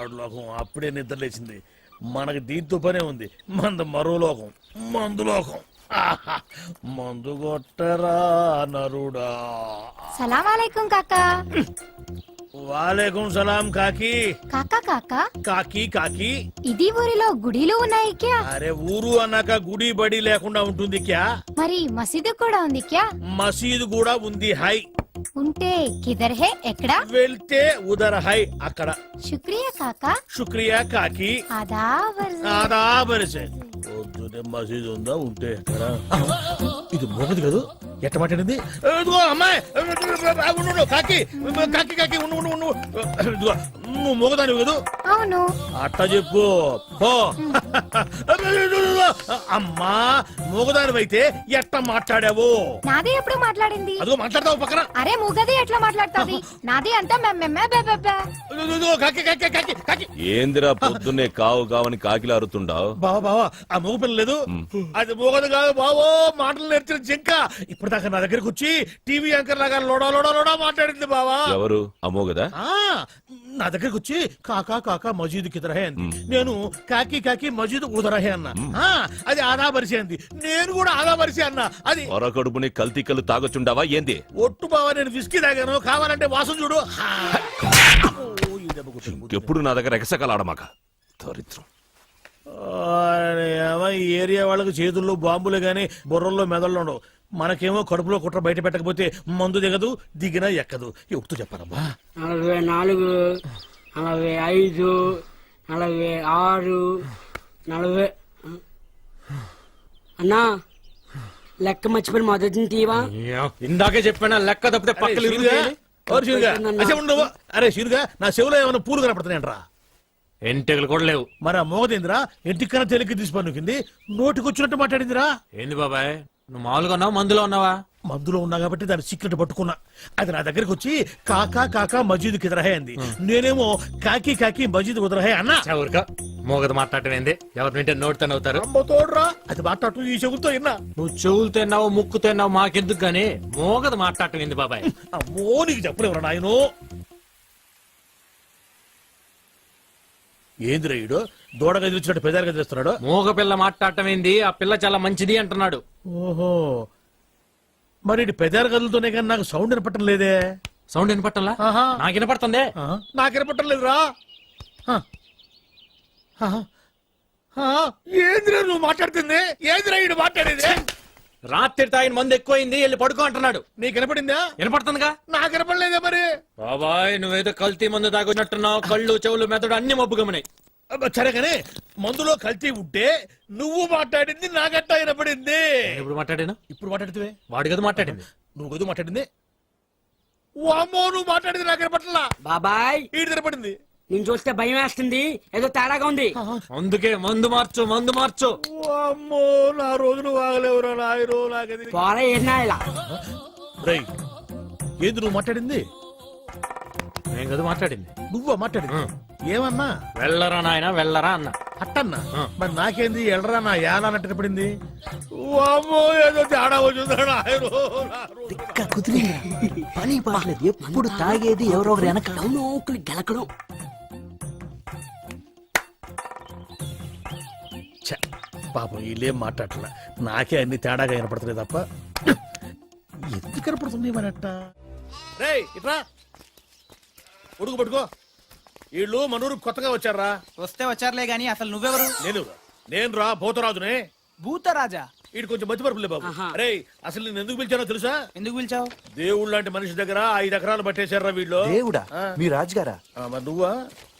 ఆడు లోకం అప్పుడే నిద్రలేచింది. మనకి దీంతో పనే ఉంది. మంద మరో లోకం, మందు లోకం. ఆహా, మందు కొట్టరా నరుడా. సలాం అలైకుం కాకా. వాలేకుం సలాం కాకి. కాకా కాకా కాకి కాకి. ఇది ఊరిలో గుడిలు ఉన్నాయి క్యా? అరే ఊరు అన్నాక గుడి బడి లేకుండా ఉంటుంది క్యా? మరి మసీదు కూడా ఉంది క్యా? మసీదు కూడా ఉంది హై. ఉంటే కిదర్ హే ఎక్కడ? వెళ్తే ఉదర్ హై అక్కడ. శుక్రియా కాకా. శుక్రియా కాకి. ఆదాబర్. పొద్దునే మసీదు ఉందా? ఉంటే ఎక్కడ? ఇది మోగదు కదా? ఎట్ట మాట్లాడింది? అమ్మాయి కాకి కాకి కాకి ఇదిగో నువ్వు మోగదాని కదా? అవును. అట్ట చెప్పు పో. అమ్మా మోగదాని అయితే ఎట్ట మాట్లాడావు? నాది ఎప్పుడు మాట్లాడింది? అదిగో మాట్లాడతావు పక్కన. అరే మూగది ఎట్లా మాట్లాడుతుంది? నాది అంతా కాకి కాకి కాకి కాకి. ఏందిరా పొద్దున్నే కావు కావని కాకిలా అరుతుండావు? బావా బావా ఆ మూగ పిల్ల లేదు, అది మూగదు కాదు బావో. మాటలు నేర్చిన జింక ఇప్పటిదాకా నా దగ్గరకు వచ్చి టీవీ యాంకర్ లాగా లోడా లోడా లోడా మాట్లాడింది బావా. ఎవరు అమ్మోగదా? నా దగ్గరకు వచ్చి కాకా కాకా మజీద్ కిదరహే అంది. నేను కాకి కాకి మజీద్ ఉదరహే అన్నా. అది ఆదా బరిసి అంది. నేను కూడా ఆదా బరిసి అన్నా. అది పొరకడుపుని కల్తీ కళ్ళు తాగొచ్చుండావా ఏంది? ఒట్టు బావా నేను విస్కీ తాగాను, కావాలంటే వాసన చూడు. ఎప్పుడు నా దగ్గర ఎగసకలాడమాక దరిద్రం. ఈ ఏరియా వాళ్ళకి చేతుల్లో బాంబులే గాని బుర్రల్లో మెదళ్ళు ఉండవు. మనకేమో కడుపులో కుట్ర బయట పెట్టకపోతే మందు దిగదు, దిగినా ఎక్కదు. ఎప్పుడు చెప్పారమ్మా? 44, 45, 46, 40. అన్నా లెక్క మర్చిపోయి మొదటి తీవా? ఇందాకే చెప్పానా లెక్క తప్పితే పక్కన. అరే శీనుగా నా చెవులో ఏమైనా పూలు కనపడుతున్నాయంట్రా? ఎంటెగలు కూడా లేవు. మరి ఆ మోగదేంద్రా ఇంటికన్నా తెలికి తీసి పనుకుంది, నోటికొచ్చినట్టు మాట్లాడిందిరా. ఏంది బాబాయ్ నువ్వు మామూలుగా ఉన్నావు మందులో ఉన్నావా? మందులో ఉన్నా కాబట్టి దాని సీక్రెట్ పట్టుకున్నా. అది నా దగ్గరకు వచ్చి కాకా కాకా మజీద్ కిదరహే అంది. నేనేమో కాకి కాకి మజీద్ ఉదరహే అన్నా. ఊరుగా మోగదు మాట్లాడటం ఏంది? ఎవరి వింటే నోటితో అవుతారు. తోడురా అది మాట్లాడుతూ ఈ చెవులతో విన్నా. నువ్వు చెవులు తిన్నావు ముక్కు తిన్నావు మాకెందుకు గానీ మోగదు మాట్లాడటం ఏంది బాబాయ్? అమ్మో నీకు చెప్పలేవరా నాయనో. ఏందిరా ఈడు దూడగా ఎదిరిచినట్టు పెదాలుగా చేస్తున్నాడు? మోగ పిల్ల మాట్లాడటం ఏంది? ఆ పిల్ల చాలా మంచిది అంటున్నాడు. ఓహో మరి పెదాల గదులతోనే కానీ నాకు సౌండ్ వినపట్టం లేదే. సౌండ్ వినపట్టంలా? నాకు వినపడుతుంది. నాకు వినపట్టం లేదురా. ఏందిరా నువ్వు మాట్లాడుతుంది? ఏందిరా ఈడు మాట్లాడేది? రాత్రి తాగిన మందు ఎక్కువైంది వెళ్ళి పడుకో అంటున్నాడు. నీకు వినపడిందా? వినపడుతుందిగా. నాకు వినపడలేదే మరి. బాబాయ్ నువ్వేదో కల్తీ మందు తాగున్నట్టున్నావు. కళ్ళు చెవులు మెదడు అన్ని మబ్బుగమనాయి. సరే కానీ మందులో కల్తీ ఉంటే నువ్వు మాట్లాడింది నాగట్టా వినపడింది. ఇప్పుడు మాట్లాడాను. ఇప్పుడు మాట్లాడితే వాడి కదా మాట్లాడింది. నువ్వు గదు మాట్లాడింది. వామ్మో నువ్వు మాట్లాడింది నాకు వినపట్లా. బాబాయ్ ఈడు వినపడింది. నేను చూస్తే భయం వేస్తుంది, ఏదో తేడాగా ఉంది. అందుకే మందు మార్చు మందు మార్చు. వామ్మో నా రోజులు వాగలేవురా నాయనో. నాకది పోరా ఏనా ఇలా ఏంది నువ్వు మాట్లాడింది? నేను కదా మాట్లాడింది. నువ్వా మాట్లాడింది? ఏమన్నా? వెళ్ళరా నాయన వెళ్ళరా అన్న. అట్టన్నా మరి నాకేంది ఎళ్ళరా నా యాన అన్నట్టు పడింది. వామ్మో ఏదో తేడా వచ్చిందా పని పాటలేదు. ఎప్పుడు తాగేది ఎవరో ఒకరు వెనకడం గెలకడం. పాపం వీళ్ళేం మాట్లాడలే. నాకే అన్ని తేడాగా వినపడుతున్నాయి తప్ప ఎందుకు కనపడుతున్నాయి మరి అట్ట. రే ఇట్రా ఉడుకు పట్టుకో. వీళ్ళు మనూరు కొత్తగా వచ్చారా? వస్తే వచ్చారులే గాని అసలు నువ్వెవరు? నేను రా భూతరాజునే. భూతరాజా? వీడు కొంచెం మధ్యపరుపులే బాబు. అరే అసలు నేను ఎందుకు పిలిచానో తెలుసా? ఎందుకు పిలిచావు? దేవుడు లాంటి మనిషి దగ్గర 5 ఎకరాలు పట్టేశారా వీళ్ళు. దేవుడా? మీ రాజుగారా? మరి నువ్వా?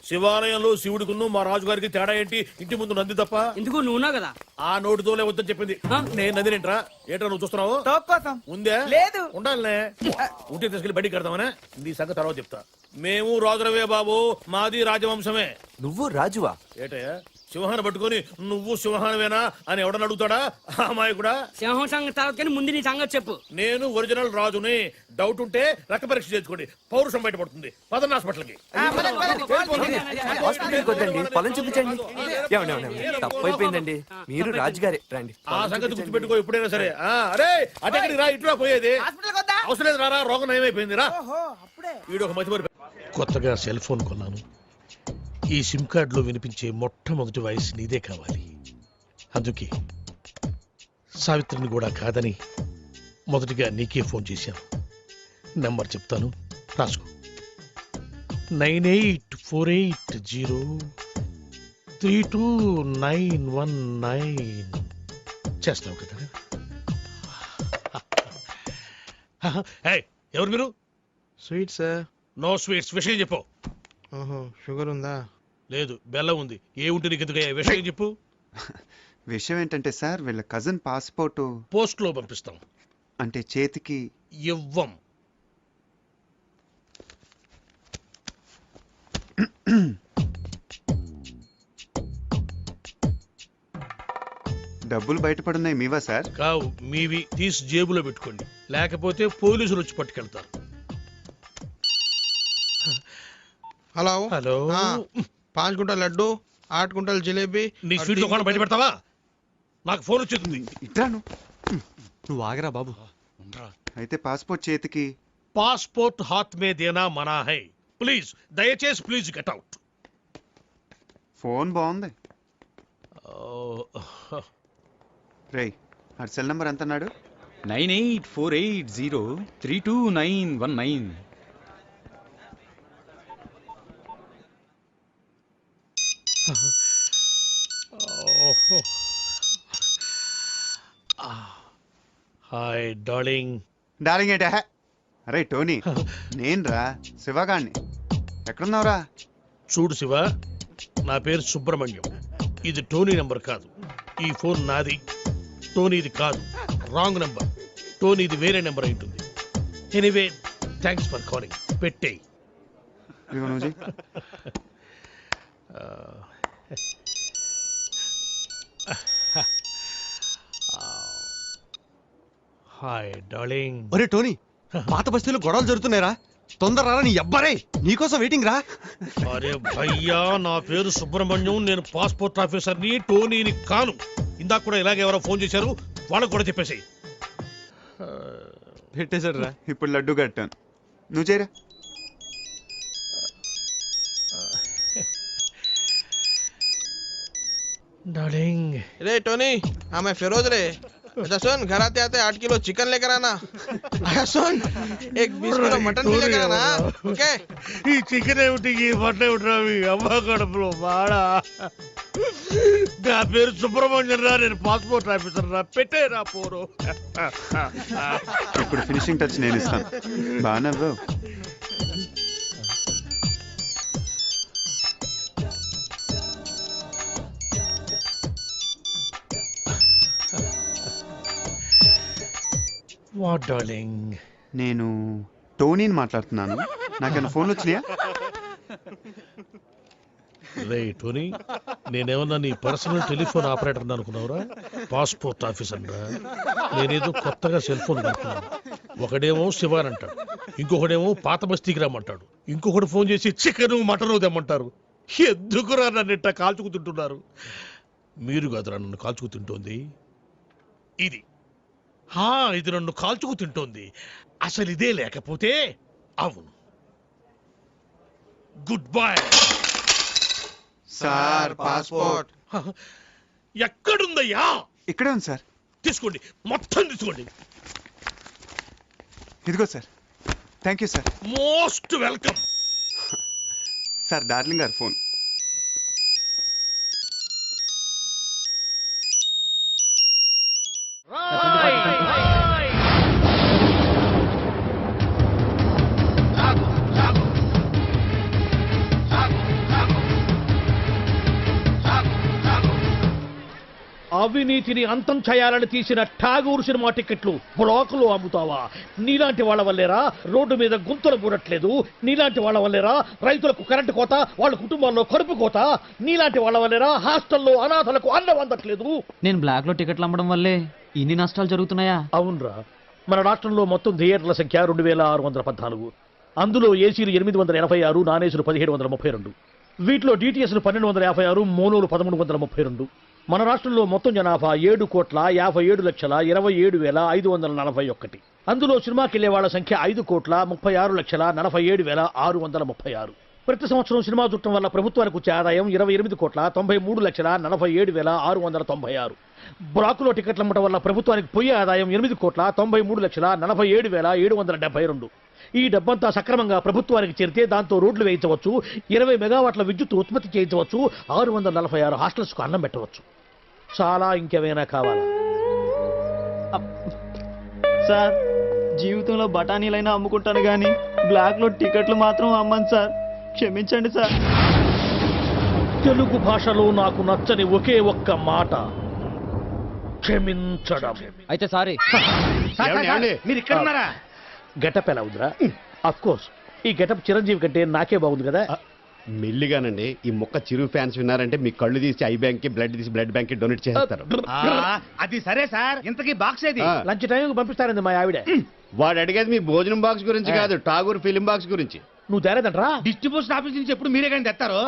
శివాలయంలో శివుడికును మా రాజుగారికి తేడా ఏంటి? ఇంటి ముందు నంది తప్ప. ఎందుకు నువ్వునా కదా? ఆ నోటితోలే వద్దని చెప్పింది. నేను నందినేంట్రా? ఏంట్రా నువ్వు చూస్తున్నావు? కోసం ఉందే లేదు. ఉండాలనే ఉంటే తీసుకెళ్లి బయటికి కడతామనే. నీ సంగతి తర్వాత చెప్తా. మేము రాజులవే బాబు, మాది రాజవంశమే. నువ్వు రాజువా? ఏటయ్యా సింహాన్ని పట్టుకుని నువ్వు సింహానవేనా అని ఎవడని అడుగుతాడా అమాయకుడా? సింహం సంగతి తర్వాత కానీ ముందు నీ సంగతి చెప్పు. నేను ఒరిజినల్ రాజుని. డౌట్ ఉంటే రక్త పరీక్ష చేసుకోండి, పౌరుషం బయటపడుతుంది. పదన్న హాస్పిటల్కి. పొలం చూపించండి. తప్పైపోయిందండి, మీరు రాజుగారే. రండి. ఆ సంగతి గుర్తుపెట్టుకో ఎప్పుడైనా సరే. అరే అటెక్కడికి రా, ఇటురా పోయేది. అవసరం లేదు రారా, రోగం నయమైపోయింది రా. వీడు ఒక మధ్య కొత్తగా సెల్ ఫోన్ కొన్నాను. ఈ సిమ్ కార్డులో వినిపించే మొట్టమొదటి వాయిస్ నీదే కావాలి. అందుకే సావిత్రిని కూడా కాదని మొదటిగా నీకే ఫోన్ చేశాను. నెంబర్ చెప్తాను, రాసుకో. 9848032919. చేస్తావు కదా? ఏయ్, ఎవరు మీరు? Sweet sir. No sweets. విషయం చెప్పు. ఓహో, షుగర్ ఉందా? లేదు, బెల్లం ఉంది. ఏ ఉంటే నీకు ఎందుకు? విషయం చెప్పు. విషయం ఏంటంటే సార్, వీళ్ళ కజిన్ పాస్పోర్టు పోస్ట్ లో పంపిస్తాం. అంటే చేతికి ఇవ్వం. డబ్బులు బయటపడున్నాయి మీవా సార్? కావు, మీవి. తీసి జేబులో పెట్టుకోండి, లేకపోతే పోలీసులు వచ్చి పట్టుకెళ్తారు. Hello hello. 5 కుంటల్ లడ్డు, 8 కుంటల్ జిలేబీ. నీ స్వీట్ దుకాణం బయట పెడతావా? నాకు ఫోన్ వచ్చేస్తుంది. ఇట్రాను, నువ్వు ఆగరా బాబు. అయితే పాస్పోర్ట్ చేతికి. పాస్పోర్ట్ హాత్ మే దేనా మనా హై. ప్లీజ్, దయచేసి ప్లీజ్ గెట్ అవుట్. ఫోన్ బాగుంది. రేయ్, ఆ సెల్ నంబర్ ఎంత అన్నాడు? 9848032919. Hi darling. డార్లింగ్ ఏంటా? అరే టోనీ, నేను రా, శివగాణ్ణి. ఎక్కడున్నావురా? చూడు శివ, నా పేరు సుబ్రహ్మణ్యం. ఇది టోనీ నంబర్ కాదు. ఈ ఫోన్ నాది, టోనీది కాదు. Wrong number. టోనీది వేరే నెంబర్ అయి ఉంటుంది. Anyway, thanks for calling. పెట్టేయ్. ఇదిగో నువ్వు చెయ్. Hi darling. ఒరే టోనీ, పాత బస్తీలో గొడవలు జరుగుతున్నాయిరా, తొందర రారా, నీ అబ్బారే నీకోసం వెయిటింగ్ రా. అరే భయ్యా, నా పేరు సుబ్రహ్మణ్యం. నేను పాస్పోర్ట్ ఆఫీసర్ని, టోనీని కాను. ఇందాక కూడా ఇలాగే ఎవరో ఫోన్ చేశారు, వాళ్ళకు కూడా చెప్పేసి. పెట్టేశాడు రా. ఇప్పుడు లడ్డు కట్టాను, నువ్వు చేయరా. డార్లింగ్. रे टोनी, हाँ मैं फिरोज रे. अच्छा सुन, घर आते आते 8 किलो चिकन लेकर आना. अच्छा सुन, एक 20 किलो मटन भी लेकर आना. ओके? ఈ చికెన్ ఏమిటి, ఈ మటన్ ఏమిటి, మీ అమ్మ కడుపులో బాడా. నా పేరు సుబ్రహ్మణ్యం రా, నేను పాస్పోర్ట్ ఆఫీసర్ రా. పెట్టేరా పోరు. ఇప్పుడు ఫినిషింగ్ టచ్ నేను ఇస్తాను. బాగా వాట్ డార్లింగ్? నేను టోనీని మాట్లాడుతున్నాను. నాకేమైనా ఫోన్లు వచ్చినాయా? రే టోనీ, నేనేమన్నా నీ పర్సనల్ టెలిఫోన్ ఆపరేటర్ అనుకున్నావురా? పాస్పోర్ట్ ఆఫీసర్ రా. నేనేదో కొత్తగా సెల్ ఫోన్ అనుకున్నాను. ఒకడేమో శివాన్ అంటాడు, ఇంకొకడేమో పాత బస్తీకి రమ్మంటాడు, ఇంకొకటి ఫోన్ చేసి చికెను మటను తెమ్మంటారు. ఎందుకురా నన్ను ఇట్టా కాల్చుకు తింటున్నారు? మీరు కాదురా నన్ను కాల్చుకు తింటోంది. ఇది ఇది నన్ను కాల్చుకు తింటోంది. అసలు ఇదే లేకపోతే అవును. Good bye sir. పాస్పోర్ట్ ఎక్కడుందయ్యా? ఇక్కడే ఉంది సార్. తీసుకోండి, మొత్తం తీసుకోండి. ఇదిగో sir. Thank you sir. Most welcome. Sir, darling గారు ఫోన్. అవినీతిని అంతం చేయాలని తీసిన ఠాగూర్ సినిమా టికెట్లు బ్లాకులో అమ్ముతావా? నీలాంటి వాళ్ళ వల్లేరా రోడ్డు మీద గుంతలు పూడట్లేదు. నీలాంటి వాళ్ళ వల్లేరా రైతులకు కరెంటు కోత, వాళ్ళ కుటుంబాల్లో కడుపు కోత. నీలాంటి వాళ్ళ వల్లేరా హాస్టల్లో అనాథలకు అన్నం అందట్లేదు. నేను బ్లాక్ లో టికెట్లు అమ్మడం వల్లే ఇన్ని నష్టాలు జరుగుతున్నాయా? అవునరా, మన రాష్ట్రంలో మొత్తం థియేటర్ల సంఖ్య 2614. అందులో ఏసీలు 886, నాన్ ఏసీలు 1732. వీటిలో డిటిఎస్లు 1256, మోనోలు 1332. మన రాష్ట్రంలో మొత్తం జనాభా 7,57,27,541. అందులో సినిమాకి వెళ్లే వాళ్ళ సంఖ్య 5,36,47,636. ప్రతి సంవత్సరం సినిమా చూడటం వల్ల ప్రభుత్వానికి వచ్చే ఆదాయం 28,93,47,696. బ్లాకులో టికెట్లు అమ్మటం వల్ల ప్రభుత్వానికి పోయే ఆదాయం 8,93,47,772. ఈ డబ్బంతా సక్రమంగా ప్రభుత్వానికి చేరితే దాంతో రోడ్లు వేయించవచ్చు, 20 మెగావాట్ల విద్యుత్ ఉత్పత్తి చేయించవచ్చు, 646 హాస్టల్స్ కు అన్నం పెట్టవచ్చు. చాలా ఇంకేమైనా కావాలా? సార్ జీవితంలో బఠానీలైనా అమ్ముకుంటాను గానీ బ్లాక్ లో టికెట్లు మాత్రం అమ్మను సార్. క్షమించండి సార్. తెలుగు భాషలో నాకు నచ్చని ఒకే ఒక్క మాట క్షమించడం. అయితే సారీ. మీరు ఇక్కడ ఉన్నారా? గెటప్ ఎలా ఉందిరా? అఫ్ కోర్స్ ఈ గెటప్ చిరంజీవి కంటే నాకే బాగుంది కదా. మెల్లిగానండి, ఈ మొక్క చిరు ఫ్యాన్స్ విన్నారంటే మీ కళ్ళు తీసి ఐ బ్యాంక్ కి బ్లడ్ తీసి బ్లడ్ బ్యాంక్ కి డొనేట్ చేస్తారు. అది సరే సార్, ఇంతకీ బాక్స్ ఏది? లంచ్ టైం పంపిస్తారండి మా ఆవిడ. వాడు అడిగేది మీ భోజనం బాక్స్ గురించి కాదు, ఠాగూర్ ఫిలిం బాక్స్ గురించి. నువ్వు తేలేదంట్రా? డిస్ట్రిబ్యూషన్ ఆఫీస్ నుంచి ఎప్పుడు మీరే కానీ తెస్తారు.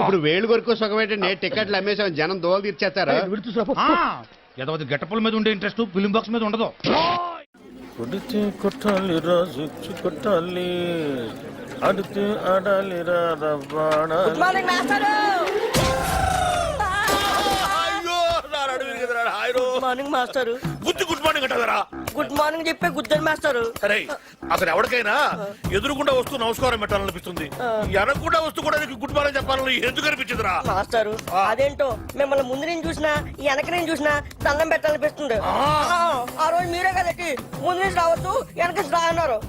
ఇప్పుడు వేలు కొరకు సుఖమేటండి, టికెట్లు అమ్మేసాం, జనం దోలు తీర్చేస్తారు. ఏదో గెటప్పుల మీద ఉండే ఇంట్రెస్ట్ ఫిలిం బాక్స్ మీద ఉండదు. కొడితే కొట్టాలి రాజు కొట్టాలి, అడితే ఆడాలి రావాడా. Morning master. గుడ్ మార్నింగ్ అంటారా? గుడ్ మార్నింగ్ చెప్పే గుద్దరు మాస్టర్. సరే అసలు ఎవరికైనా ఎదురుకుండా వస్తూ నమస్కారం పెట్టాలనిపిస్తుంది, ఎనకుండా వస్తూ కూడా నీకు గుడ్ మార్నింగ్ చెప్పాలని ఎందుకు అనిపించదురా? మాస్టర్ అదేంటో మిమ్మల్ని ముందు నేను చూసినా వెనక నేను చూసినా దండం పెట్టాలనిపిస్తుంది. ఆ రోజు మీరే కదండి ముందు నుంచి రావచ్చు వెనక నుంచి రా అన్నారు.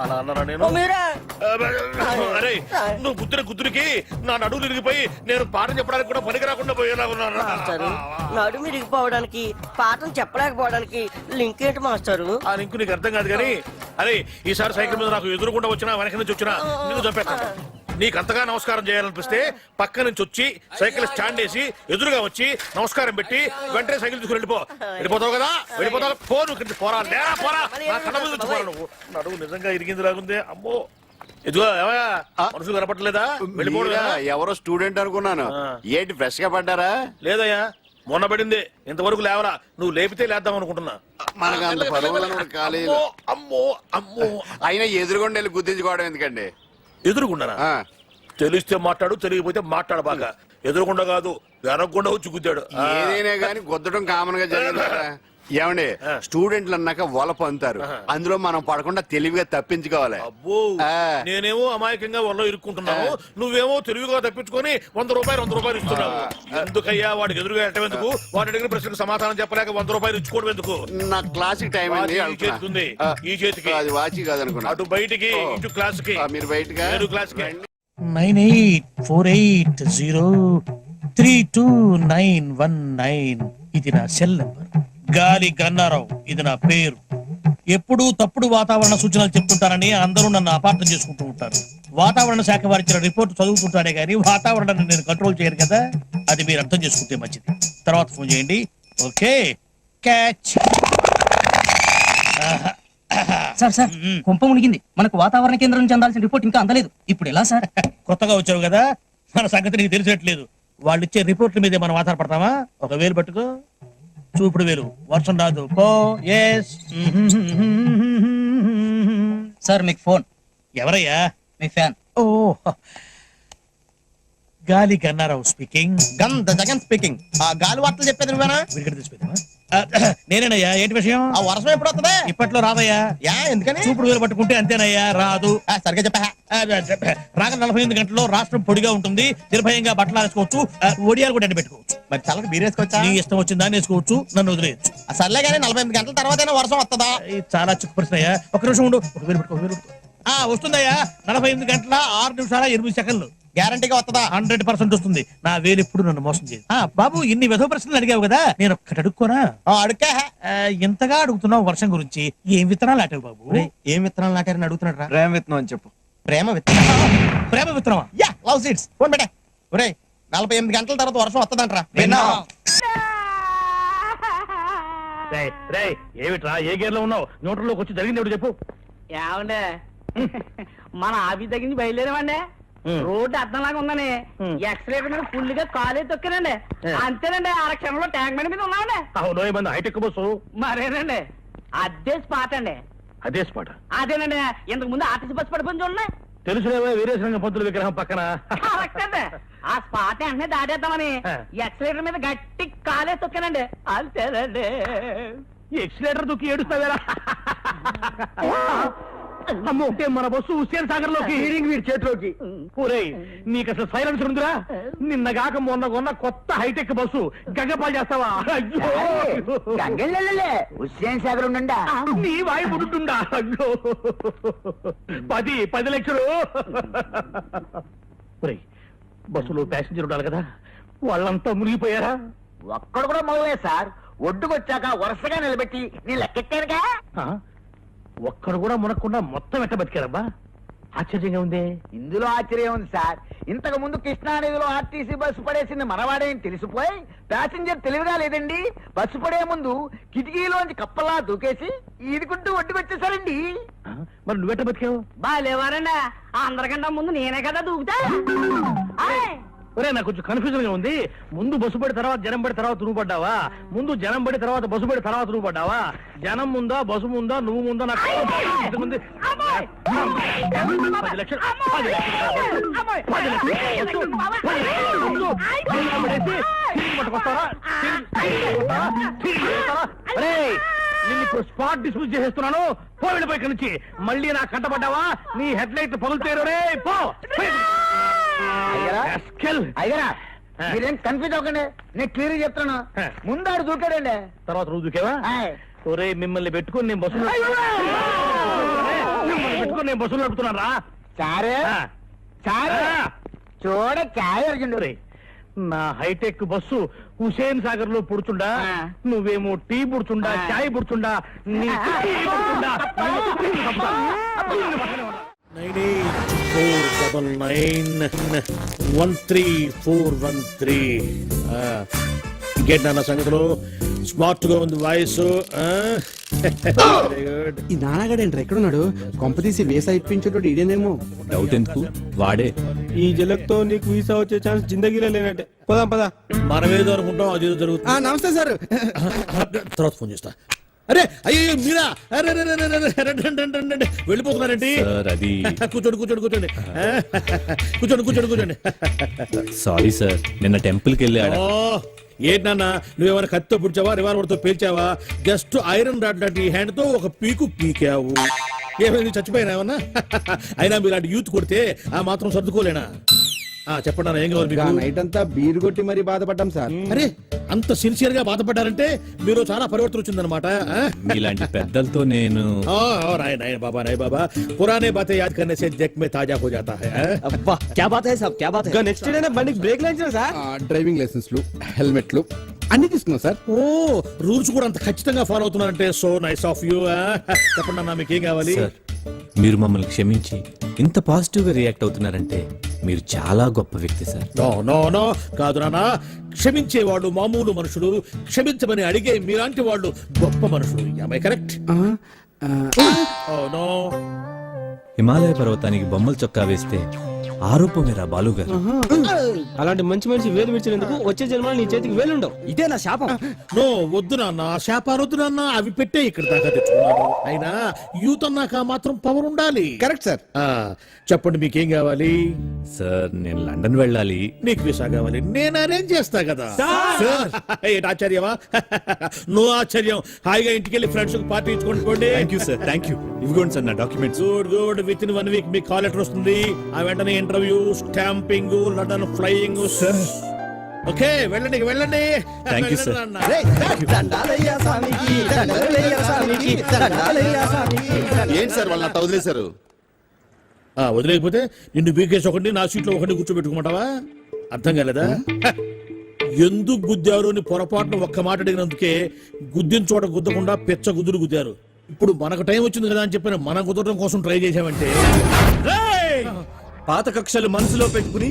అలా అన్నారా నేను? మీరే అరే నువ్వు గుద్దురికి నా నడువు ఇరిగిపోయి నేను పాఠం చెప్పడానికి కూడా పనికి రాకుండా పోయేలా ఉన్నాను. నడుము ఇరిగిపోవడానికి పాఠం చెప్పలేకపోవడానికి లింక్ ఏంటి మాస్టారు? ఆ లింక్ నీకు అర్థం కాదు కానీ, అరే ఈసారి సైకిల్ మీద నాకు ఎదురుకుండా వచ్చినా వెనక నుంచి వచ్చినా నిన్ను చంపేస్తాను. నీకు అంతగా నమస్కారం చేయాలనిపిస్తే పక్క నుంచి వచ్చి సైకిల్ స్టాండ్ వేసి ఎదురుగా వచ్చి నమస్కారం పెట్టి వెంటనే సైకిల్ తీసుకుని వెళ్ళిపోతావు కదా. వెళ్ళిపోతావు పో, నువ్వు పోరా లేరా పోరా, నా కళ్ళ మీద నుంచి పోరా. నువ్వు నడువు నిజంగా ఇరిగింది లాగుంది. అమ్మో ఇదిగో మనుషులు కనపట్టలేదా? వెళ్ళిపోవడం ఎవరో స్టూడెంట్ అనుకున్నాను. ఏంటి ఫ్రెష్ గా పడ్డారా? లేదయ్యా మొన్న పడింది, ఇంతవరకు లేవరా. నువ్వు లేపితే లేద్దాం అనుకుంటున్నా. మనకు అంత పదవులను కాలేదు. అమ్మో అమ్మో అయినా ఎదురుగొండ వెళ్ళి గుర్తించుకోవడం ఎందుకండి? ఎదురుకుండానా? తెలిస్తే మాట్లాడు, తెలియకపోతే మాట్లాడు. బాగా ఎదురుకుండా కాదు వెనకుండా వచ్చి గుద్దాడు. ఏదైనా గానీ గుద్దడం కామన్ గా జరిగింది. ఏమండి స్టూడెంట్లు అన్నాక వలప అంటారు, అందులో మనం పడకుండా తెలివిగా తప్పించుకోవాలి. అబ్బో నేనేమో అమాయకంగా వల్ల ఇరుక్కుంటున్నావు, నువ్వేమో తెలివిగా తప్పించుకొని 100 రూపాయలు ఇస్తున్నావు. ఎందుకయ్యా వాడికి ఎదురుగా వెళ్ళటం ఎందుకు? వాడి అడిగిన ప్రశ్నకు సమాధానం చెప్పలేక 100 రూపాయలు ఇచ్చుకోవడం ఎందుకు? నా క్లాసిక్ టైం ఈ చేతికి ఈ చేతికి అది వాచి కాదనుకున్నా. అటు బయటికి ఇటు క్లాస్ కి. మీరు బయటగా క్లాస్ కి 9848032919 ఇది నా సెల్ నంబర్. గాలి గన్నారావు ఇది నా పేరు. ఎప్పుడూ తప్పుడు వాతావరణ సూచనలు చెప్తుంటారని అందరూ నన్ను అపార్థం చేసుకుంటూ ఉంటారు. వాతావరణ శాఖ వారిచ్చిన రిపోర్ట్ చదువుతుంటానే గానీ వాతావరణాన్ని నేను కంట్రోల్ చేయను కదా. అది మీరు అర్థం చేసుకుంటే మంచిది. తర్వాత ఫోన్ చేయండి. Okay catch. సార్ సార్ కుంప మునిగింది. మనకు వాతావరణ కేంద్రం నుంచి అందాల్సిన రిపోర్ట్ ఇంకా అందలేదు. ఇప్పుడు ఎలా సార్? కొత్తగా వచ్చావు కదా, మన సంగతి నీకు తెలిసేట్లేదు. వాళ్ళు ఇచ్చే రిపోర్ట్ల మీదే మనం ఆధారపడతామా? ఒక వేలు పట్టుకో, చూపుడు వేలు. వర్షం రాదు పో. ఎస్ సార్ మీకు ఫోన్. ఎవరయ్యా? మీ ఫ్యాన్. ఓ గాలి గన్నారావు స్పీకింగ్. జగన్ స్పీకింగ్. గాలి వార్తలు చెప్పేది నువ్వేనా? విరిగడ తీసిపోతావా? నేనేనయ్యా. ఏంటి విషయం? ఆ వర్షం ఎప్పుడు వస్తుంది? ఇప్పట్లో రాదయ్యా. ఎందుకని? చూపుడు వేలు పట్టుకుంటే అంతేనయ్యా, రాదు. సరిగ్గా చెప్పా. రాగ 48 గంటల్లో రాష్ట్రం పొడిగా ఉంటుంది, నిర్భయంగా బట్టలు వేసుకోవచ్చు, ఒడియాలు కూడా పెట్టుకోవచ్చు. మరి తలకు బీరేసుకోవచ్చా? నీ ఇష్టం వచ్చిందా వేసుకోవచ్చు, నన్ను వదిలేయచ్చు. సర్లే కానీ 48 గంటల తర్వాత వర్షం వస్తుందా? చాలా చిక్కు ప్రశ్న అయ్యా. ఒక నిమిషం ఉండు. ఒక వేలు పెట్టుకో, వేలు పెట్టుకో. వస్తుందయ్యా. 48 గంటల 6 నిమిషాల 8 సెకండ్లు. గ్యారంటీగా వస్తుందా? 100% వస్తుంది. నా వేలు ఎప్పుడు నన్ను మోసం చేయదు. బాబు ఇన్ని వెధవ ప్రశ్నలు అడిగావు కదా, నేను ఒక్కటి అడుక్కోనా? అడుక్కా. ఎంతగా అడుగుతున్నావు వర్షం గురించి. ఏం విత్తనాలు నాటావు బాబు? ఏం విత్తనాలు నాటారని అడుగుతున్నాడు రా. ప్రేమ విత్తనం అని చెప్పు. ప్రేమ విత్తనం. ప్రేమ విత్తనమా? Yeah love seeds. ఫోన్ పెట్టే. ఒరేయ్ 48 గంటల తర్వాత వర్షం వస్తుందంటరా. ఏమిట్రా ఏ గేర్ లో ఉన్నావు? న్యూట్రల్లోకి వచ్చి జరిగింది ఎవడు చెప్పు. ఏమండే మన ఆఫీస్ దగ్గర నుంచి బయలుదేరామండి. రోడ్డు అర్థంలాగా ఉందని ఎక్సలేటర్ మీద ఫుల్ గా కాలే తొక్కానండి. అంతేనండి, ఆరక్షణంలో ట్యాంక్ బండి మీద ఉన్నామండి. అవును ఏమన్నా హైటెక్ బస్సు? మరేనండి అదే స్పాట్ అండి. అదే స్పాట్? అదేనండి ఇంతకు ముందు ఆర్టీసీ బస్సు పడిపోయింది చూడండి. తెలుసులేవా వీరేశలింగ పంతుల విగ్రహం పక్కన. కరెక్ట్ అండి. ఆ స్పాట్ వెంటనే దాటేద్దామని ఎక్సలేటర్ మీద గట్టి కాలే తొక్కానండి. అంతేనండి. ఎక్సిలేటర్ దుక్కి ఏడుస్తావేరా? అమ్మో, మన బస్సు హుస్సేన్ సాగర్ లోకి హీరింగ్ వీడి చేతిలోకి. ఊరేయ్, నీకు అసలు సైలెన్స్ ఉందిరా? నిన్నగాక మొన్న కొన్న కొత్త హైటెక్ బస్సు గంగపాలు చేస్తావా? అయ్యో, హుస్సేన్ సాగర్ ఉండండి. నీ వాయి పుడుతుండా? అయ్యో, 10 లక్షలు. ఊరేయ్, బస్సులో ప్యాసింజర్ ఉండాలి కదా, వాళ్ళంతా మునిగిపోయారా? ఒక్కడు కూడా మొదలే సార్. ఒడ్డుకొచ్చాక వరుసగా నిలబెట్టి నేను లెక్కెట్టానుగా. ఒక్కడు కూడా మునక్కుండా మొత్తం ఎట్ట బతికారబ్బా? ఆశ్చర్యంగా ఉంది. ఇందులో ఆశ్చర్యం ఉంది సార్. ఇంతకు ముందు కృష్ణానదిలో ఆర్టీసీ బస్సు పడేసింది మనవాడేని తెలిసిపోయి ప్యాసింజర్ తెలివిగా లేదండి, బస్సు పడే ముందు కిటికీలోంచి కప్పలా దూకేసి ఈదుకుంటూ ఒడ్డుకొచ్చేసారండి. మరి నువ్వెట్ట బతికావు? బాగాలేవారండి, అందరికంటే ముందు నేనే కదా దూకుతా. ఒరే, నాకు కొంచెం కన్ఫ్యూజన్ గా ఉంది. ముందు బస్సు పడి తర్వాత జనం పడి తర్వాత నువ్వు పడ్డావా? ముందు జనం పడి తర్వాత బస్సు పడి తర్వాత నువ్వు పడ్డావా? జనం ముందా బస్సు ముందా నువ్వు ముందా? నాకు 10 లక్షలు 10 నిన్ను ఇప్పుడు స్పాట్ డిస్మిస్ చేసేస్తున్నాను. వెళ్ళిపోయి ఇక్కడి నుంచి. మళ్ళీ నా కంటపడ్డావా నీ హెడ్ లైట్ పగులుతారు. రే పో. అయ్యరా, మీరేం కన్ఫ్యూజ్ అవ్వకండి, నేను క్లియర్ చెప్తాను. ముందాడు దూకాడండి, తర్వాత నువ్వు దూకేవా? ఒరే, మిమ్మల్ని పెట్టుకుని నేను బస్సు నడుపుతున్నాను రా. చారే చారే చూడ చాయ్ అడిగిండు. రే, నా హైటెక్ బస్సు హుసేన్ సాగర్ లో పుడుచుండా, నువ్వేమో టీ పుడుచుండా, చాయ్ పుడుచుండా. 9849913413. ఇంకేంటి నాన్న సంగతులు? స్మార్ట్ గా ఉంది వాయిస్. ఈ నాన్నగాడేంట్రా ఎక్కడున్నాడు? కొంపతీసి వీసా ఇప్పించేటోడు ఇదేనేమో. డౌట్ ఎందుకు, వాడే. ఈ జలక్తో నీకు వీసా వచ్చే ఛాన్స్ జిందగీలో లేనట్టే. పోదాం పదా. మనమేదో అనుకుంటాం, అది జరుగుతుంది. నమస్తే సార్. తర్వాత ఫోన్ చేస్తా. అరే, అయ్యో మీరా? అరే, వెళ్ళిపోతున్నారండి. అది కూర్చోండి కూర్చోండి కూర్చోండి కూర్చోండి. సారీ సార్, నిన్న టెంపుల్ కి వెళ్ళి ఓ, ఏంటన్నా నువ్వేమైనా కత్తితో పుడిచావా, రివాల్వర్తో పేల్చావా? జస్ట్ ఐరన్ రాడ్ లాంటి హ్యాండ్ తో ఒక పీకు పీకావు. ఏమైంది, చచ్చిపోయినా ఏమన్నా? అయినా మీలాంటి యూత్ కొడితే ఆ మాత్రం సర్దుకోలేనా? చెప్పండి, ఏం కావాలి మీకు? నైట్ అంతా బీరు కొట్టి మరీ బాధపడ్డాం సార్. అరే, అంత సిన్సియర్ గా బాధపడ్డారంటే మీరు చాలా పరివర్తన వచ్చిందనమాట. మీలాంటి పెద్దలతో నేను राय बाबा पुराने बातें याद करने से जग में ताजा हो जाता है. అబ్బా, క్యా బాత్ హై సాబ్, క్యా బాత్ హై. నెక్స్ట్ డే బండికి బ్రేక్ లైన్స్ సార్. డ్రైవింగ్ లైసెన్స్లు, హెల్మెట్లు అన్ని తీసుకున్నాం సార్. ఓ, రూల్స్ కూడా అంత ఖచ్చితంగా ఫాలో అవుతున్నారంటే సో నైస్ ఆఫ్ యూ. చెప్పండి అన్న, మీకు ఏం కావాలి? సార్, మీరు మమ్మల్ని క్షమించి ఇంత పాజిటివ్ గా రియాక్ట్ అవుతున్నారంటే మీరు చాలా గొప్ప వ్యక్తి సార్. నో నో నో, కాదు నాన్న. క్షమించేవాళ్ళు మామూలు మనుషులు, క్షమించమని అడిగే మీలాంటి వాళ్ళు గొప్ప మనుషులు. Am I correct? Oh no. Himalaya పర్వతానికి బొమ్మల చొక్కా వేస్తే ఆరోపమేరా బాలు గారు. అలాంటి మంచి మనిషి వేలు విడిచినందుకు వచ్చే జన్మలో నీ చేతికి వేలుండవు. ఇదే నా శాపం. నో, వద్దు నాన్న, శాపారొద్దు నాన్న. అవి పెట్టే ఇక్కడ దాకా తెచ్చుకున్నాను. అయినా యూత్ అన్నాక మాత్రం పవర్ ఉండాలి. Correct sir. చెప్పండి, మీకేం కావాలి? సార్, నేను లండన్ వెళ్ళాలి. నీకు వీసా కావాలి, నేను అరేంజ్ చేస్తా కదా. ఏంటి ఆశ్చర్యమా? నో ఆశ్చర్యం. హాయిగా ఇంటికి వెళ్ళి ఫ్రెండ్స్ పార్టీ ఇచ్చుకోండి. Thank you sir, thank you. ఇవ్వండి సార్ నా documents. Good. Within 1 week మీకు కాల్ లెటర్ వస్తుంది. ఆ వెంటనే interview, stamping, London flying. Okay, వెళ్ళండి వెళ్ళండి. Thank you sir. ఏంటి సార్ వాళ్ళ అట్ట వదిలేశారు? వదిలేకపోతే నిన్ను బీకేసి ఒకటి, నా సీట్లో ఒకటి కూర్చోబెట్టుకోమంటావా? అర్థం కాలేదా? ఎందుకు గుద్దారు అని పొరపాటున ఒక్క మాట అడిగినందుకే గుద్దిన చోట గుద్దకుండా పెచ్చ గుద్దులు గుద్దారు. ఇప్పుడు మనకు టైం వచ్చింది కదా అని చెప్పిన మన కుదరడం కోసం ట్రై చేశామంటే. పాత కక్షలు మనసులో పెట్టుకుని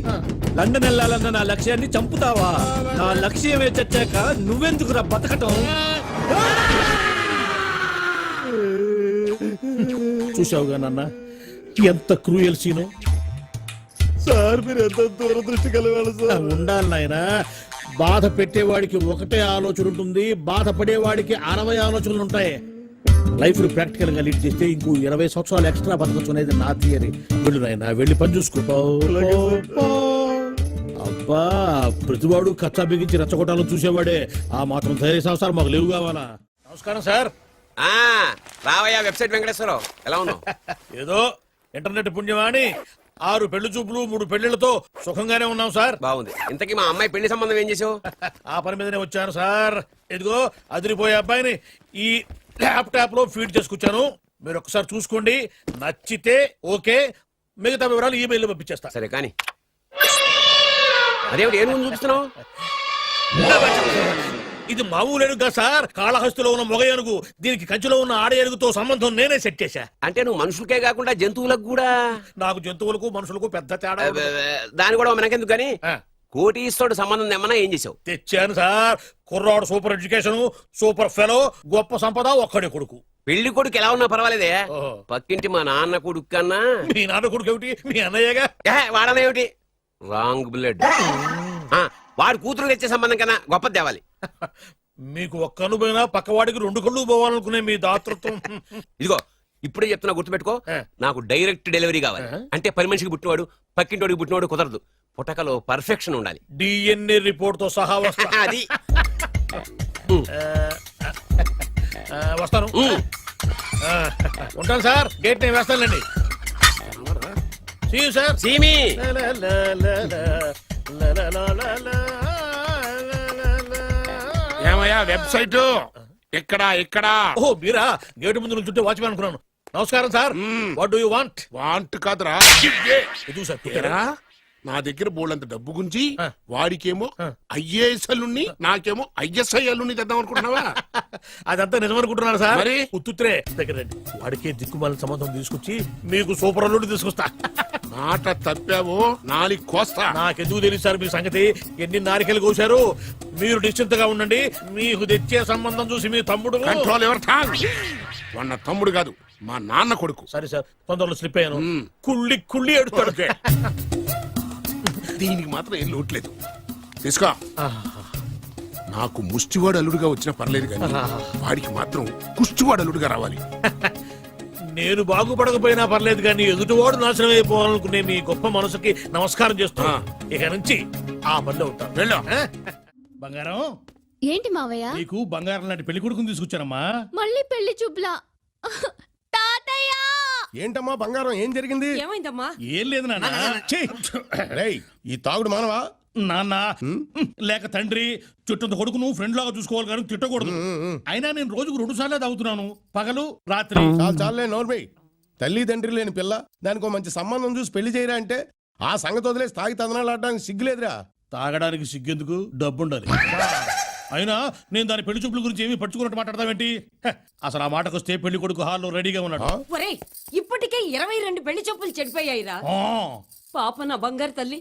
లండన్ వెళ్ళాలన్న నా లక్ష్యాన్ని చంపుతావా? నా లక్ష్యమే చచ్చాక నువ్వెందుకురా బతకటం? చూసావుగా నాన్న, ఎంత క్రూయల్ సీను. సార్, మీరు ఎంత దూరదృష్టి కలగాలి సార్. ఉండాలి నాయనా. బాధ పెట్టేవాడికి ఒకటే ఆలోచన ఉంటుంది, బాధపడేవాడికి 60 ఆలోచనలు ఉంటాయి. లైఫ్ ని ప్రాక్టికల్ గా లీడ్ చేస్తే ఇంకో 20 సంవత్సరాలు ఎక్స్ట్రా బతకొచ్చు అనేది నా థియరీ. వెళ్ళు నాయనా, వెళ్ళి పని చూసుకో. అబ్బా, ప్రతివాడు కచ్చా బిగించి రెచ్చగొట్టాలని చూసేవాడే. ఆ మాత్రం ధైర్య సంవత్సరం మాకు లేవు కావాలా? నమస్కారం సార్. రావయ్యా వెబ్సైట్ వెంకటేశ్వరరావు, ఎలా ఉన్నావు? ఏదో ఇంటర్నెట్ పుణ్యమాని 6 పెళ్లి చూపులు 3 పెళ్లిళ్లతో సుఖంగానే ఉన్నాం సార్. బాగుంది. ఇంతకీ మా అమ్మాయి పెళ్లి సంబంధం ఏం చేసావు? ఆ పని మీదనే వచ్చాను సార్. ఇదిగో అదిరిపోయే అబ్బాయిని ఈ ల్యాప్టాప్ లో ఫీడ్ చేసుకొచ్చాను. మీరు ఒకసారి చూసుకోండి, నచ్చితే ఓకే, మిగతా వివరాలు ఈమెయిల్ పంపించేస్తా. సరే కానీ అదేమిటి ఏం ముందు చూపిస్తున్నావు? ఇది మామూలు ఏనుగుగా సార్, కాళహస్తిలో ఉన్న మొగ ఏనుగు. దీనికి కంచిలో ఉన్న ఆడ ఏనుగుతో సంబంధం నేనే సెట్ చేశా. అంటే నువ్వు మనుషులకే కాకుండా జంతువులకు కూడా? నాకు జంతువులకు మనుషులకు పెద్ద తేడా ఉండదు. దాని కూడా మనకెందుకు కానీ ఆ, కోటీశ్వరుడు సంబంధం ఏమన్నా ఏం చేసావు? తెచ్చాను సార్. కుర్రాడు సూపర్ ఎడ్యుకేషన్, సూపర్ ఫెలో, గొప్ప సంపద, ఒక్కడే కొడుకు. పెళ్లి కొడుకు ఎలా ఉన్నా పర్వాలేదే, ఓహో. పక్కింటి మా నాన్న కొడుకు కన్నా మీ నాన్న కొడుకు ఏమిటి, మీ అన్నయ్యగా? వాడనేమిటి రాంగ్ బ్లడ్. వాడు కూతురు తెచ్చే సంబంధం కన్నా గొప్ప తేవాలి. మీకు ఒక్క కన్ను పోయినా పక్కవాడికి 2 కళ్ళు పోవాలనుకునే మీ దాతృత్వం. ఇదిగో ఇప్పుడే చెప్తున్నా, గుర్తుపెట్టుకో. నాకు డైరెక్ట్ డెలివరీ కావాలి. అంటే పని మనిషికి పుట్టినవాడు పక్కింటోడికి పుట్టినవాడు కుదరదు. పుట్టకలో పర్ఫెక్షన్ ఉండాలి. డిఎన్ఏ రిపోర్ట్ తో సహా వస్తా. అది వస్తాను. ఉంటాను సార్, గేట్ నేను వేస్తానండి. సార్ సీమి ఏమయ్యా వెబ్సైట్ ఎక్కడా ఎక్కడా? ఓ మీరా, గేటు ముందు నుంచుంటే వాచ్మెన్ అనుకున్నాను. నమస్కారం sir. What do you want? Want కాదురా, ఎదుగు సార్. ఏరా, నా దగ్గర బోళ్ళంత డబ్బు గుంచి ఆ. వాడికేమో ఐఏఎస్ అల్లుని నాకేమో ఐఎస్ఐ అల్లుని తెద్దాం అనుకుంటున్నావా? అదంతా నిజమనుకుంటున్నారు సార్. మరి? ఉత్తుత్రే దగ్గర రండి. వాడికే దిక్కుమాలిన సంబంధం తీసుకొచ్చి మీకు సూపర్ అల్లుడు తీసుకొస్తా. మాట తప్పావో నాలుగు కోస్తా. నాకెందుకు తెలుసు సార్ మీ సంగతి. ఎన్ని నారికలు కోశారు. మీరు నిశ్చింతగా ఉండండి. మీకు తెచ్చే సంబంధం చూసి మీ తమ్ముడు. కంట్రోల్ ఎవరు థాంగ్? వాడు నా తమ్ముడు కాదు, మా నాన్న కొడుకు. సరే సార్, తొందరలో స్లిప్ అయ్యాను. మ్మ్. కుళ్ళి కుళ్ళి ఎడుతాడు. ఓకే. దీనికి మాత్రం ఏం లోట్లేదు. తీసుకో. నాకు ముష్టివాడు అల్లుడుగా వచ్చినా పర్లేదు కానీ వాడికి మాత్రం కుష్టివాడు అల్లుడుగా రావాలి. నేను బాగుపడకపోయినా పర్లేదు కానీ ఎదుటివాడు నాశనం అయిపోవాలనుకునే మీ గొప్ప మనసుకి నమస్కారం చేస్తున్నా. ఇక నుంచి ఆ పనిలో ఉంటాను. వెళ్ళు. బంగారం, ఏంటి మావయ్య? నీకు బంగారం లాంటి పెళ్లి కొడుకుని తీసుకొచ్చానమ్మా. మళ్ళీ పెళ్లి చూపులా? తాతయ్య! ఏంటమ్మా బంగారం, ఏం జరిగింది? ఏమైందమ్మా? ఏం లేదు నాన్న. ఛీ! రేయ్, ఈ తాగుడు మానవా? నాన్న లేక తండ్రి చుట్టంత కొడుకును ఫ్రెండ్ లాగా చూసుకోవాలి కానీ తిట్టకూడదు. అయినా నేను రోజుకు 2 సార్లు తాగుతున్నాను, పగలు రాత్రి. చాలే నోర్మై. తల్లి తండ్రి లేని పిల్ల, దానికి మంచి సంబంధం చూసి పెళ్లి చేయరా అంటే ఆ సంగతి వదిలేసి తాగి తదనాలు ఆడడానికి సిగ్గులేదురా. తాగడానికి సిగ్గెందుకు, డబ్బుండాలి. అయినా నేను దాని పెళ్లి చూపుల గురించి ఏమీ పట్టుకున్నట్టు మాట్లాడతావేంటి? హ, అసలు ఆ మాటకొస్తే పెళ్లి కొడుకు హాల్లో రెడీగా ఉన్నాడు. ఒరేయ్, ఇప్పటికే 22 పెళ్లి చూపులు చెడిపోయాయిరా. ఆ, పాప నా బంగారు తల్లి,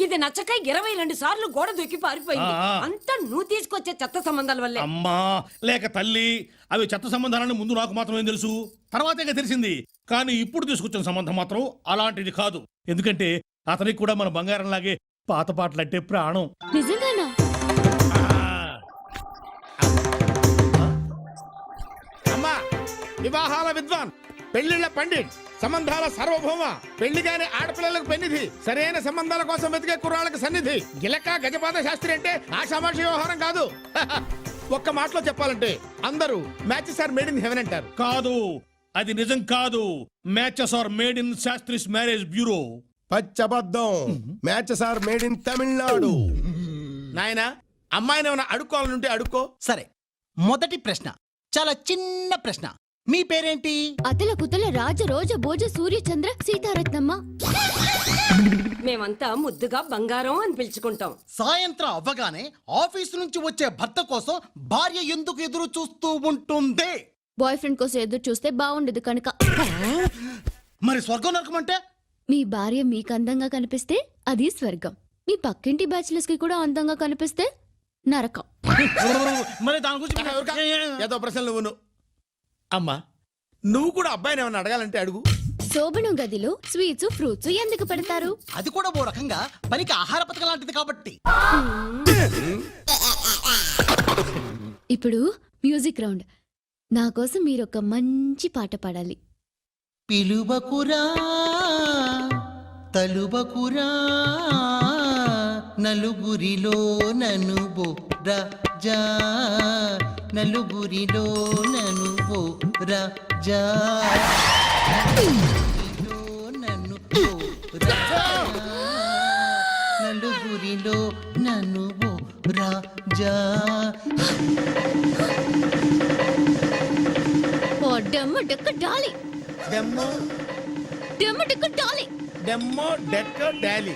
ఇది నచ్చక 22 సార్లు గోడ దూకి పారిపోయింది. ఆ. అంతా నువ్వు తీసుకొచ్చే చెత్త సంబంధాల వల్లే. అమ్మా లేక తల్లి, అవి చెత్త సంబంధాలని ముందు నాకు మాత్రమే తెలుసు, తర్వాతే తెలిసింది. కానీ ఇప్పుడు తీసుకొచ్చిన సంబంధం మాత్రం అలాంటిది కాదు. ఎందుకంటే అతనికి కూడా మన బంగారం లాగే పాత పాటలంటే ప్రాణం. నిజంగానా? అమ్మా, వివాహాల విద్వాన్, పెళ్లిళ్ల పండిట్, సంబంధాల సార్వభౌమ, పెళ్లి కాని ఆడపిల్లలకు పెన్నిధి, సరైన సంబంధాల కోసం వెతికే కుర్రాళ్ళకి సన్నిధి. గిలక గజపాద శాస్త్రి అంటే ఆషామాషి వ్యవహారం కాదు. ఒక్క మాటలో చెప్పాలంటే అందరూ matches are made in heaven అంటారు. కాదు, అది నిజం కాదు. Matches are made in Shastri's marriage bureau. పచ్చబద్ధం. Matches are made in Tamil Nadu. నాయనా, అమ్మాయిని ఏమైనా అడుక్కోవాలంటే అడుక్కో. సరే, మొదటి ప్రశ్న చాలా చిన్న ప్రశ్న. మీ పేరేంటి? అతల కుతల రాజ రోజ భోజ సూర్య చంద్ర సీతారత్నమ్మ. మేమంతా ముద్దుగా బంగారం అని పిలుచుకుంటాం. సాయంత్రం అవ్వగానే ఆఫీసు నుంచి వచ్చే భర్త కోసం భార్య ఎందుకు ఎదురు చూస్తూ ఉంటుంది? బాయ్ ఫ్రెండ్ కోసం ఎదురు చూస్తే బాగుండదు కనుక. మరి స్వర్గం నరకం అంటే? మీ భార్య మీకు అందంగా కనిపిస్తే అది స్వర్గం. మీ పక్కింటి బ్యాచిలర్స్ కి కూడా అందంగా కనిపిస్తే నరకం. మరి దాని గురించి ఏదో ప్రశ్నలు నువ్వు. అమ్మా, నువ్వు కూడా అబ్బాయిని ఏమైనా అడగాలంటే అడుగు. శోభనం గదిలో స్వీట్స్ ఫ్రూట్స్ ఎందుకు పెడతారు? అది కూడా ఓ రకంగా పనికి ఆహార పథకం లాంటిది కాబట్టి. ఇప్పుడు మ్యూజిక్ రౌండ్. నా కోసం మీరు ఒక మంచి పాట పాడాలి. పిలువకురా తలువకురా నలుగురిలో ననుబో రాజా నలుగురిలో ననుబో రాజా నన్ను నలుగురిలో ననుబో రాజా. ఓ డమ్మ డెక్క డాలి డెమ్మో డమ్మ డెక్క డాలి డెమ్మో డెక్క డాలీ